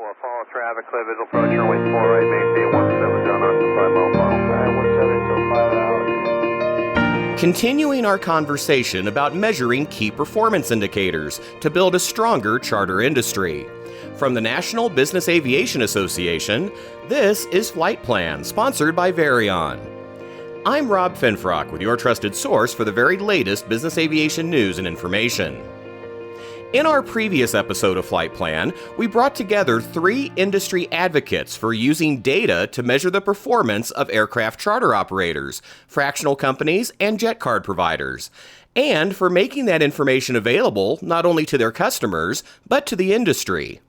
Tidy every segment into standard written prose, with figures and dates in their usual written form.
4, follow traffic, clear visual approach, runway 4 right, maintain 17, John Austin, 5 mile final. 17 till 5 out. Continuing our conversation about measuring key performance indicators to build a stronger charter industry. From the National Business Aviation Association, this is Flight Plan, sponsored by Varion. I'm Rob Finfrock with your trusted source for the very latest business aviation news and information. In our previous episode of Flight Plan, we brought together 3 industry advocates for using data to measure the performance of aircraft charter operators, fractional companies, and jet card providers, and for making that information available not only to their customers, but to the industry.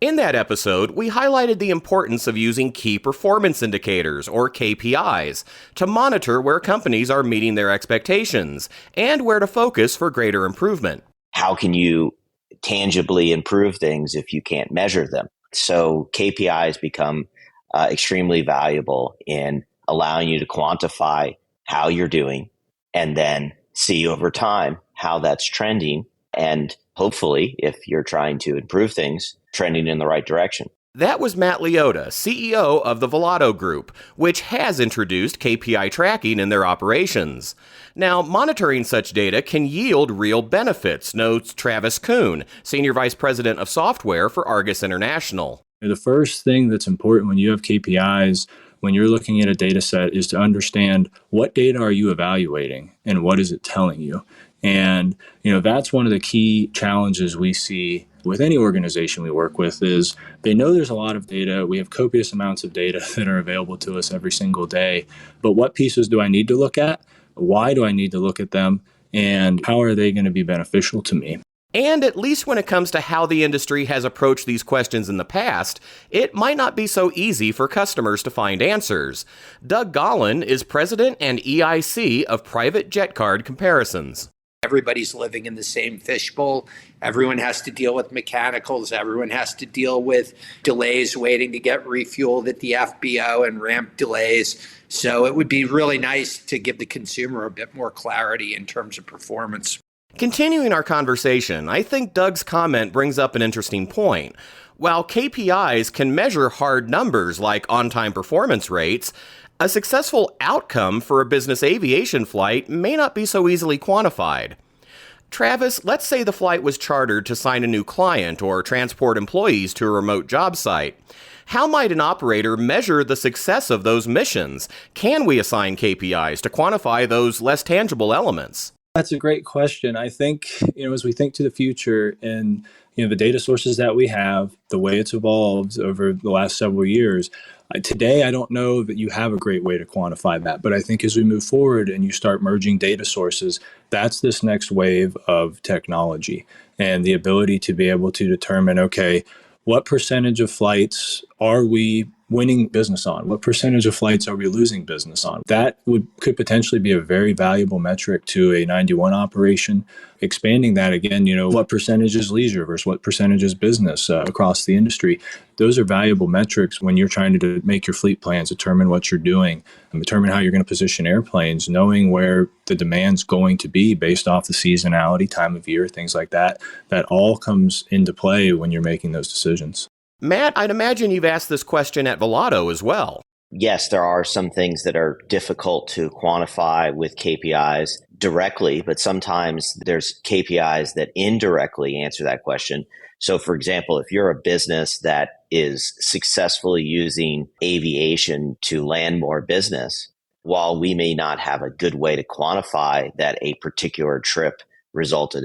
In that episode, we highlighted the importance of using key performance indicators, or KPIs, to monitor where companies are meeting their expectations and where to focus for greater improvement. How can you tangibly improve things if you can't measure them? So KPIs become extremely valuable in allowing you to quantify how you're doing and then see over time how that's trending. And hopefully, if you're trying to improve things, trending in the right direction. That was Matt Liotta, CEO of the Volato Group, which has introduced KPI tracking in their operations. Now, monitoring such data can yield real benefits, notes Travis Kuhn, Senior Vice President of Software for Argus International. The first thing that's important when you have KPIs, when you're looking at a data set, is to understand what data are you evaluating and what is it telling you. And, that's one of the key challenges we see with any organization we work with is they know there's a lot of data. We have copious amounts of data that are available to us every single day. But what pieces do I need to look at? Why do I need to look at them? And how are they going to be beneficial to me? And at least when it comes to how the industry has approached these questions in the past, it might not be so easy for customers to find answers. Doug Gollin is president and EIC of Private Jet Card Comparisons. Everybody's living in the same fishbowl. Everyone has to deal with mechanicals. Everyone has to deal with delays waiting to get refueled at the FBO and ramp delays. So it would be really nice to give the consumer a bit more clarity in terms of performance. Continuing our conversation, I think Doug's comment brings up an interesting point. While KPIs can measure hard numbers like on-time performance rates, a successful outcome for a business aviation flight may not be so easily quantified. Travis, let's say the flight was chartered to sign a new client or transport employees to a remote job site. How might an operator measure the success of those missions? Can we assign KPIs to quantify those less tangible elements? That's a great question. I think, as we think to the future and, the data sources that we have, the way it's evolved over the last several years, today, I don't know that you have a great way to quantify that. But I think as we move forward and you start merging data sources, that's this next wave of technology and the ability to be able to determine, okay, what percentage of flights are we winning business on? What percentage of flights are we losing business on? That could potentially be a very valuable metric to a 91 operation. Expanding that again, what percentage is leisure versus what percentage is business across the industry? Those are valuable metrics when you're trying to make your fleet plans, determine what you're doing, and determine how you're going to position airplanes, knowing where the demand's going to be based off the seasonality, time of year, things like that. That all comes into play when you're making those decisions. Matt, I'd imagine you've asked this question at Volato as well. Yes, there are some things that are difficult to quantify with KPIs directly, but sometimes there's KPIs that indirectly answer that question. So, for example, if you're a business that is successfully using aviation to land more business, while we may not have a good way to quantify that a particular trip resulted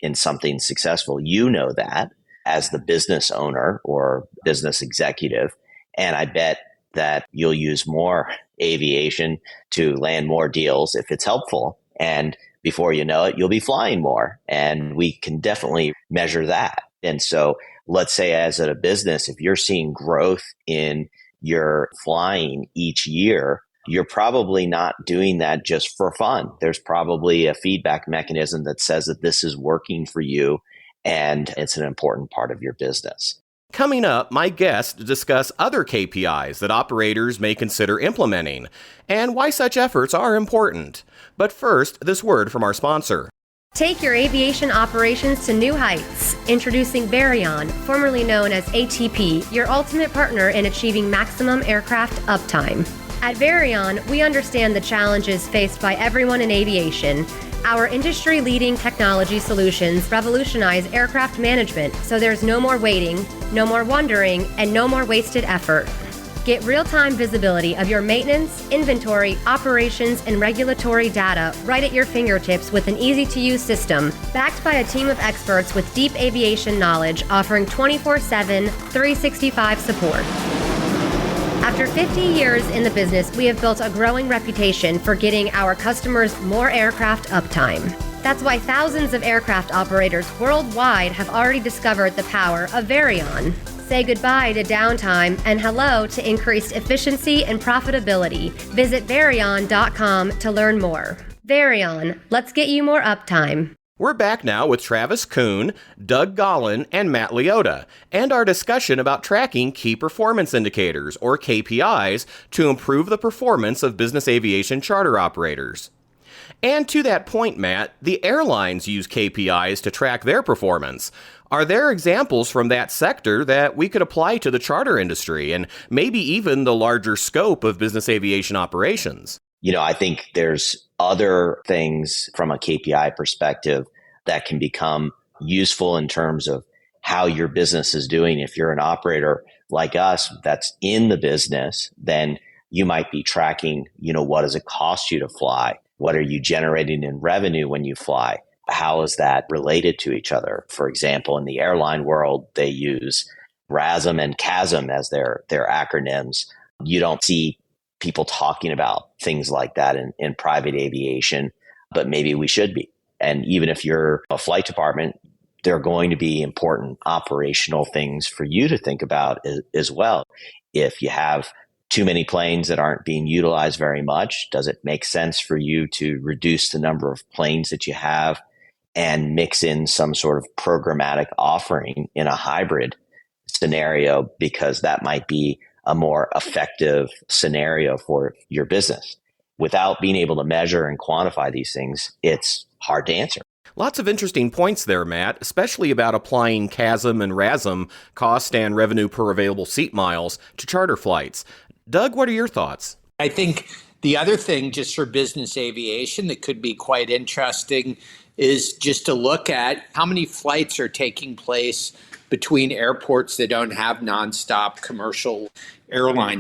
in something successful, you know that as the business owner or business executive. And I bet that you'll use more aviation to land more deals if it's helpful. And before you know it, you'll be flying more. And we can definitely measure that. And so let's say as a business, if you're seeing growth in your flying each year, you're probably not doing that just for fun. There's probably a feedback mechanism that says that this is working for you and it's an important part of your business. Coming up, my guests discuss other KPIs that operators may consider implementing and why such efforts are important. But first, this word from our sponsor. Take your aviation operations to new heights. Introducing Varion, formerly known as ATP, your ultimate partner in achieving maximum aircraft uptime. At Varion, we understand the challenges faced by everyone in aviation. Our industry-leading technology solutions revolutionize aircraft management, so there's no more waiting, no more wondering, and no more wasted effort. Get real-time visibility of your maintenance, inventory, operations, and regulatory data right at your fingertips with an easy-to-use system, backed by a team of experts with deep aviation knowledge offering 24/7, 365 support. After 50 years in the business, we have built a growing reputation for getting our customers more aircraft uptime. That's why thousands of aircraft operators worldwide have already discovered the power of Varion. Say goodbye to downtime and hello to increased efficiency and profitability. Visit Varion.com to learn more. Varion, let's get you more uptime. We're back now with Travis Kuhn, Doug Gollin, and Matt Leota, and our discussion about tracking key performance indicators, or KPIs, to improve the performance of business aviation charter operators. And to that point, Matt, the airlines use KPIs to track their performance. Are there examples from that sector that we could apply to the charter industry and maybe even the larger scope of business aviation operations? I think there's other things from a KPI perspective that can become useful in terms of how your business is doing. If you're an operator like us that's in the business, then you might be tracking, what does it cost you to fly? What are you generating in revenue when you fly? How is that related to each other? For example, in the airline world, they use RASM and CASM as their acronyms. You don't see people talking about things like that in private aviation, but maybe we should be. And even if you're a flight department, there are going to be important operational things for you to think about as well. If you have too many planes that aren't being utilized very much, does it make sense for you to reduce the number of planes that you have and mix in some sort of programmatic offering in a hybrid scenario, because that might be a more effective scenario for your business? Without being able to measure and quantify these things, it's hard to answer. Lots of interesting points there, Matt, especially about applying CASM and RASM, cost and revenue per available seat miles, to charter flights. Doug, what are your thoughts? I think the other thing just for business aviation that could be quite interesting is just to look at how many flights are taking place between airports that don't have nonstop commercial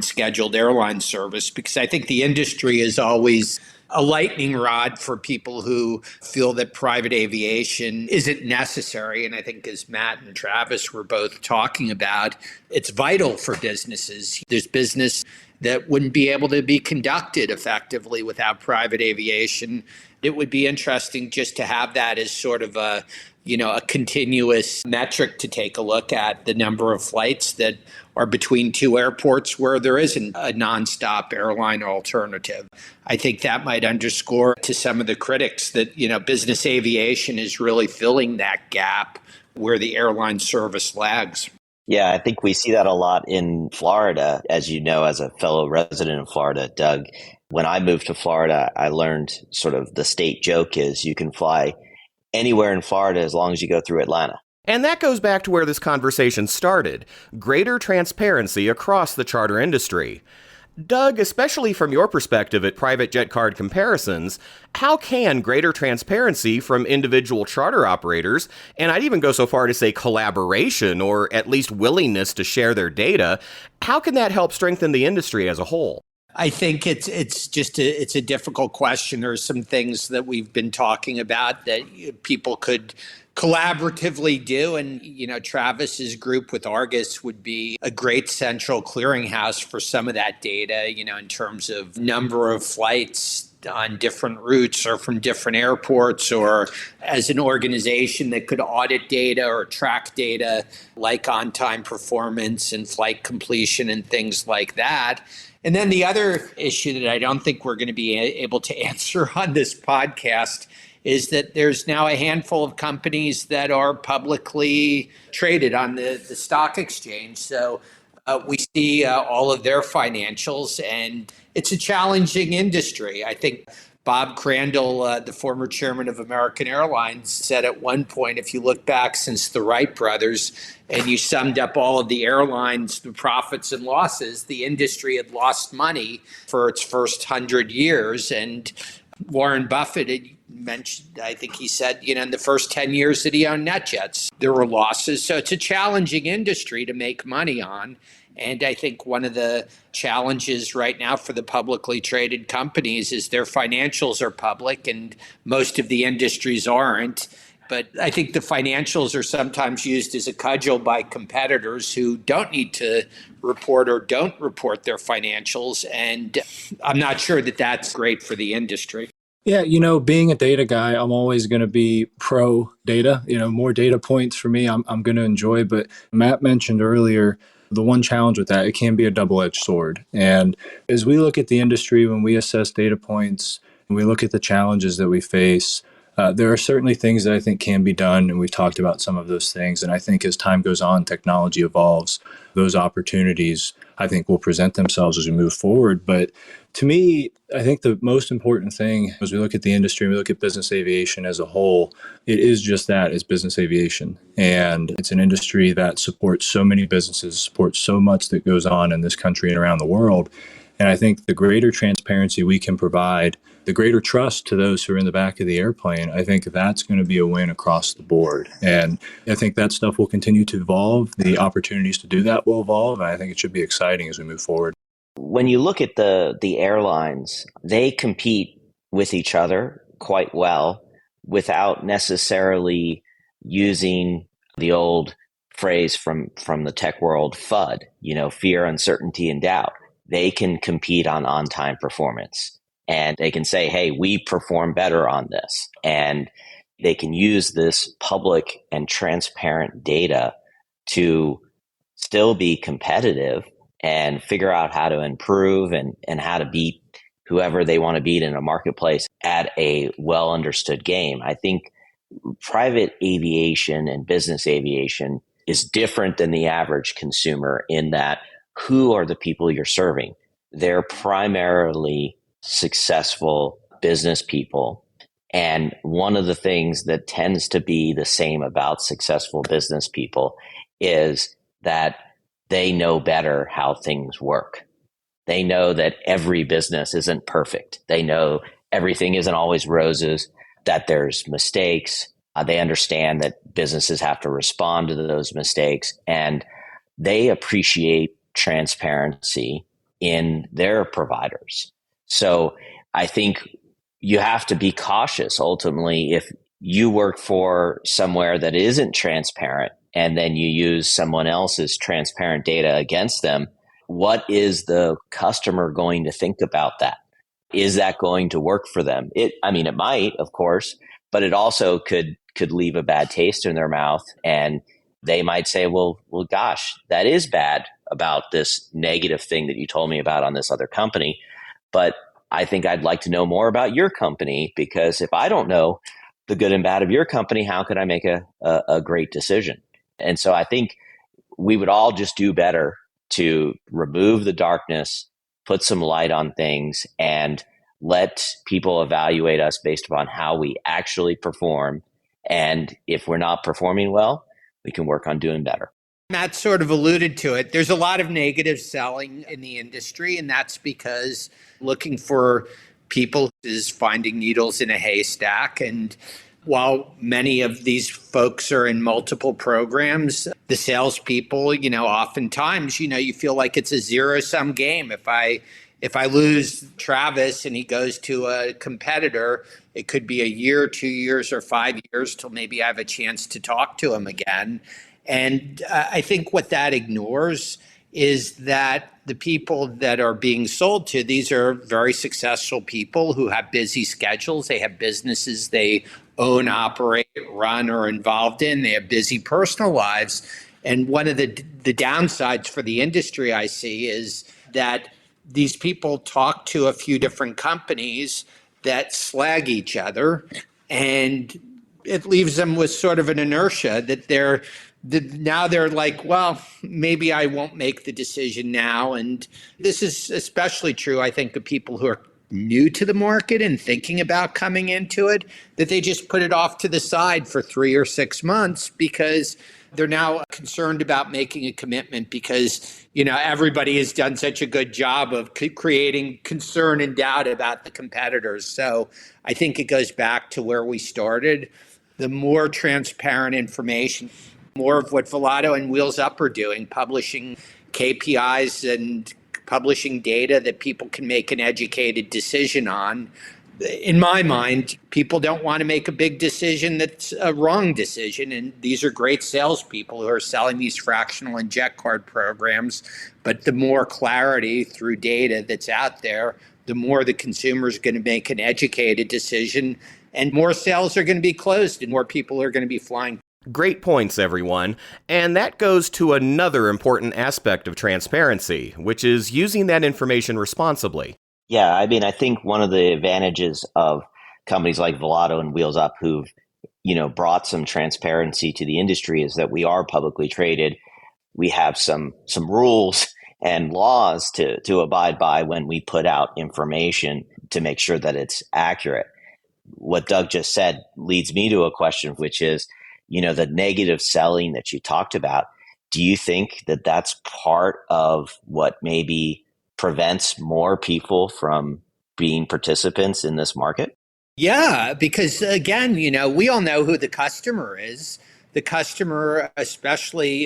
scheduled airline service, because I think the industry is always a lightning rod for people who feel that private aviation isn't necessary. And I think, as Matt and Travis were both talking about, it's vital for businesses. There's business that wouldn't be able to be conducted effectively without private aviation. It would be interesting just to have that as sort of a continuous metric to take a look at, the number of flights that are between two airports where there isn't a nonstop airline alternative. I think that might underscore to some of the critics that, business aviation is really filling that gap where the airline service lags. Yeah, I think we see that a lot in Florida. As you know, as a fellow resident of Florida, Doug, when I moved to Florida, I learned sort of the state joke is you can fly anywhere in Florida as long as you go through Atlanta. And that goes back to where this conversation started, greater transparency across the charter industry. Doug, especially from your perspective at Private Jet Card Comparisons, how can greater transparency from individual charter operators, and I'd even go so far to say collaboration or at least willingness to share their data, how can that help strengthen the industry as a whole? I think it's a difficult question. There's some things that we've been talking about that people could collaboratively do. And, Travis's group with Argus would be a great central clearinghouse for some of that data, in terms of number of flights on different routes or from different airports, or as an organization that could audit data or track data like on-time performance and flight completion and things like that. And then the other issue that I don't think we're going to be able to answer on this podcast is that there's now a handful of companies that are publicly traded on the stock exchange. So we see all of their financials, and it's a challenging industry. I think Bob Crandall, the former chairman of American Airlines, said at one point, if you look back since the Wright brothers and you summed up all of the airlines, the profits and losses, the industry had lost money for its first 100 years. And Warren Buffett had mentioned, I think he said, in the first 10 years that he owned NetJets, there were losses. So it's a challenging industry to make money on. And I think one of the challenges right now for the publicly traded companies is their financials are public and most of the industries aren't. But I think the financials are sometimes used as a cudgel by competitors who don't need to report or don't report their financials. And I'm not sure that that's great for the industry. Yeah, being a data guy, I'm always going to be pro data. More data points for me, I'm going to enjoy. But Matt mentioned earlier, the one challenge with that, it can be a double-edged sword. And as we look at the industry, when we assess data points and we look at the challenges that we face, there are certainly things that I think can be done, and we've talked about some of those things. And I think as time goes on, technology evolves, those opportunities, I think, will present themselves as we move forward. But to me, I think the most important thing as we look at the industry, we look at business aviation as a whole, it is just that, it's business aviation. And it's an industry that supports so many businesses, supports so much that goes on in this country and around the world. And I think the greater transparency we can provide, the greater trust to those who are in the back of the airplane, I think that's going to be a win across the board. And I think that stuff will continue to evolve. The opportunities to do that will evolve. And I think it should be exciting as we move forward. When you look at the airlines, they compete with each other quite well without necessarily using the old phrase from the tech world, FUD, fear, uncertainty, and doubt. They can compete on on-time performance. And they can say, hey, we perform better on this. And they can use this public and transparent data to still be competitive and figure out how to improve and how to beat whoever they want to beat in a marketplace at a well understood game. I think private aviation and business aviation is different than the average consumer in that who are the people you're serving? They're primarily successful business people. And one of the things that tends to be the same about successful business people is that they know better how things work. They know that every business isn't perfect. They know everything isn't always roses, that there's mistakes. They understand that businesses have to respond to those mistakes, and they appreciate transparency in their providers. So I think you have to be cautious ultimately if you work for somewhere that isn't transparent and then you use someone else's transparent data against them. What is the customer going to think about that? Is that going to work for them? It might, of course, but it also could leave a bad taste in their mouth, and they might say, well, gosh, that is bad about this negative thing that you told me about on this other company. But I think I'd like to know more about your company, because if I don't know the good and bad of your company, how could I make a great decision? And so I think we would all just do better to remove the darkness, put some light on things, and let people evaluate us based upon how we actually perform. And if we're not performing well, we can work on doing better. Matt sort of alluded to it. There's a lot of negative selling in the industry, and that's because looking for people is finding needles in a haystack. And while many of these folks are in multiple programs, the salespeople, oftentimes, you feel like it's a zero-sum game. If I lose Travis and he goes to a competitor, it could be a year, 2 years, or 5 years till maybe I have a chance to talk to him again. And I think what that ignores is that the people that are being sold to, these are very successful people who have busy schedules. They have businesses they own, operate, run, or involved in. They have busy personal lives. And one of the downsides for the industry I see is that these people talk to a few different companies that slag each other, and it leaves them with sort of an inertia that now they're like, well, maybe I won't make the decision now. And this is especially true, I think, of people who are new to the market and thinking about coming into it, that they just put it off to the side for 3 or 6 months because they're now concerned about making a commitment because, everybody has done such a good job of creating concern and doubt about the competitors. So I think it goes back to where we started. The more transparent information, more of what Volato and Wheels Up are doing, publishing KPIs and publishing data that people can make an educated decision on. In my mind, people don't want to make a big decision that's a wrong decision. And these are great salespeople who are selling these fractional and jet card programs. But the more clarity through data that's out there, the more the consumer is going to make an educated decision, and more sales are going to be closed and more people are going to be flying. Great points, everyone. And that goes to another important aspect of transparency, which is using that information responsibly. Yeah, I think one of the advantages of companies like Volato and Wheels Up who've, brought some transparency to the industry is that we are publicly traded. We have some rules and laws to abide by when we put out information to make sure that it's accurate. What Doug just said leads me to a question, which is, the negative selling that you talked about. Do you think that that's part of what maybe prevents more people from being participants in this market? Yeah, because again, we all know who the customer is. The customer, especially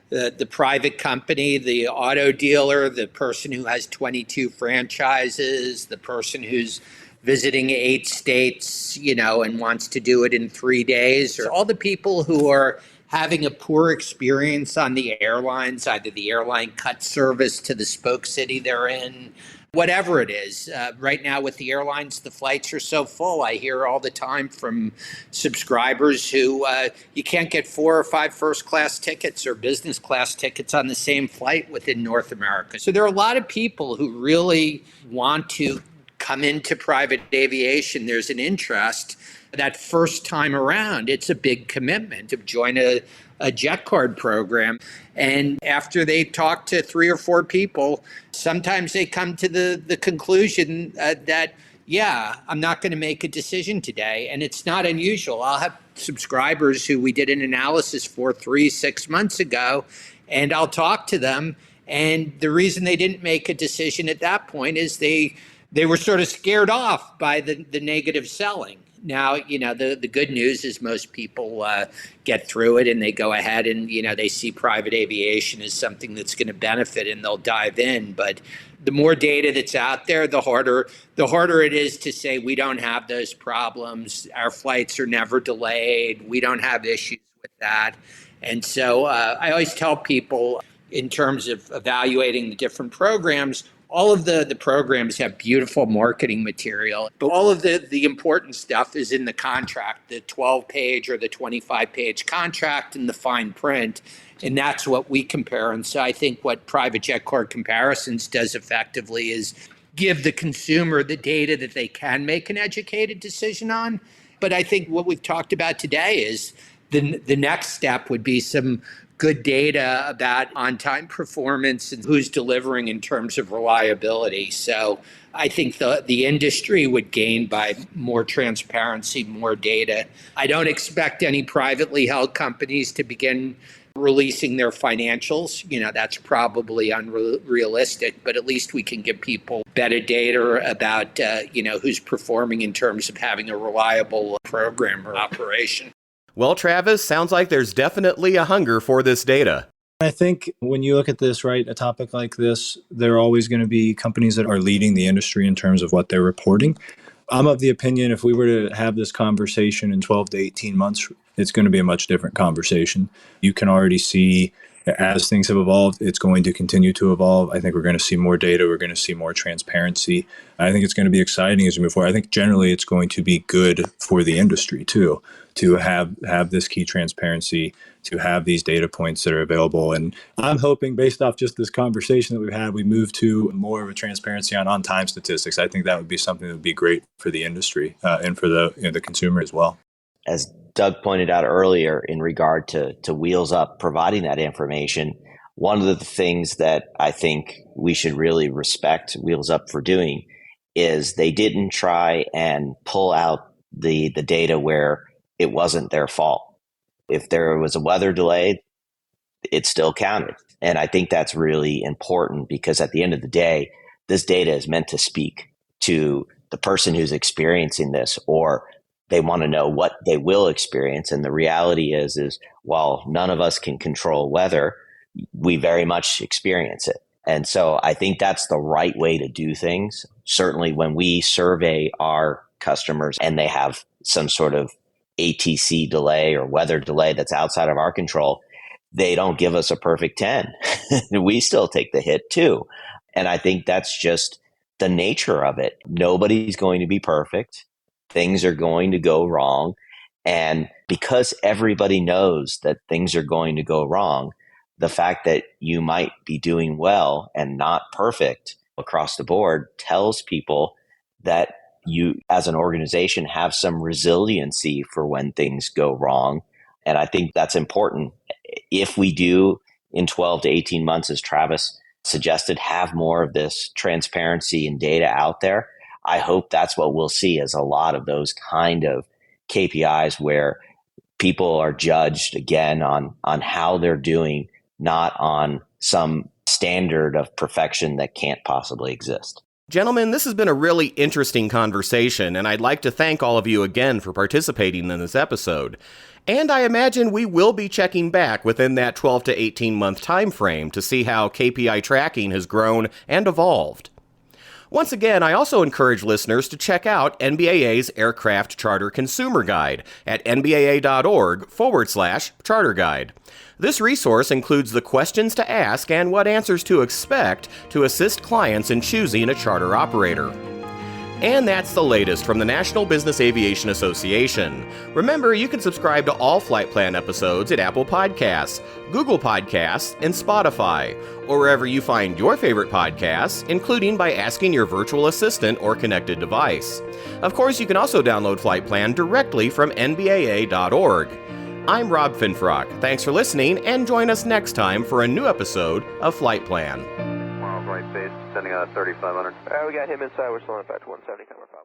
the private company, the auto dealer, the person who has 22 franchises, the person who's visiting 8 states, and wants to do it in 3 days, or all the people who are having a poor experience on the airlines, either the airline cut service to the spoke city they're in, whatever it is. Right now with the airlines, the flights are so full. I hear all the time from subscribers who you can't get 4 or 5 first class tickets or business class tickets on the same flight within North America. So there are a lot of people who really want to come into private aviation. There's an interest. That first time around, it's a big commitment to join a jet card program. And after they talk to 3 or 4 people, sometimes they come to the conclusion that, I'm not going to make a decision today. And it's not unusual. I'll have subscribers who we did an analysis for 3-6 months ago, and I'll talk to them. And the reason they didn't make a decision at that point is they were sort of scared off by the negative selling. Now, the good news is most people get through it and they go ahead and, they see private aviation as something that's going to benefit and they'll dive in. But the more data that's out there, the harder it is to say we don't have those problems. Our flights are never delayed. We don't have issues with that. And so I always tell people in terms of evaluating the different programs, all of the programs have beautiful marketing material, but all of the important stuff is in the contract, the 12-page or the 25-page contract and the fine print. And that's what we compare. And so I think what Private Jet Card Comparisons does effectively is give the consumer the data that they can make an educated decision on. But I think what we've talked about today is the next step would be some good data about on-time performance and who's delivering in terms of reliability. So I think the industry would gain by more transparency, more data. I don't expect any privately held companies to begin releasing their financials. That's probably unrealistic, but at least we can give people better data about, who's performing in terms of having a reliable program or operation. Well, Travis, sounds like there's definitely a hunger for this data. I think when you look at this, right, a topic like this, there are always going to be companies that are leading the industry in terms of what they're reporting. I'm of the opinion if we were to have this conversation in 12 to 18 months, it's going to be a much different conversation. You can already see as things have evolved, it's going to continue to evolve. I think we're going to see more data. We're going to see more transparency. I think it's going to be exciting as we move forward. I think generally it's going to be good for the industry too, to have this key transparency, to have these data points that are available. And I'm hoping based off just this conversation that we've had, we move to more of a transparency on time statistics. I think that would be something that would be great for the industry and for the consumer as well. As Doug pointed out earlier in regard to Wheels Up providing that information, one of the things that I think we should really respect Wheels Up for doing is they didn't try and pull out the data where it wasn't their fault. If there was a weather delay, it still counted. And I think that's really important because at the end of the day, this data is meant to speak to the person who's experiencing this, or they want to know what they will experience. And the reality is while none of us can control weather, we very much experience it. And so I think that's the right way to do things. Certainly when we survey our customers and they have some sort of ATC delay or weather delay that's outside of our control, they don't give us a perfect 10. We still take the hit too. And I think that's just the nature of it. Nobody's going to be perfect. Things are going to go wrong. And because everybody knows that things are going to go wrong, the fact that you might be doing well and not perfect across the board tells people that you as an organization have some resiliency for when things go wrong. And I think that's important. If we do in 12 to 18 months, as Travis suggested, have more of this transparency and data out there, I hope that's what we'll see, is a lot of those kind of KPIs where people are judged again on how they're doing, not on some standard of perfection that can't possibly exist. Gentlemen, this has been a really interesting conversation, and I'd like to thank all of you again for participating in this episode. And I imagine we will be checking back within that 12 to 18 month time frame to see how KPI tracking has grown and evolved. Once again, I also encourage listeners to check out NBAA's Aircraft Charter Consumer Guide at nbaa.org/charter guide. This resource includes the questions to ask and what answers to expect to assist clients in choosing a charter operator. And that's the latest from the National Business Aviation Association. Remember, you can subscribe to all Flight Plan episodes at Apple Podcasts, Google Podcasts, and Spotify, or wherever you find your favorite podcasts, including by asking your virtual assistant or connected device. Of course, you can also download Flight Plan directly from nbaa.org. I'm Rob Finfrock. Thanks for listening, and join us next time for a new episode of Flight Plan. Miles right base, sending out 3500. We got him inside. We're still on 170, cover 5.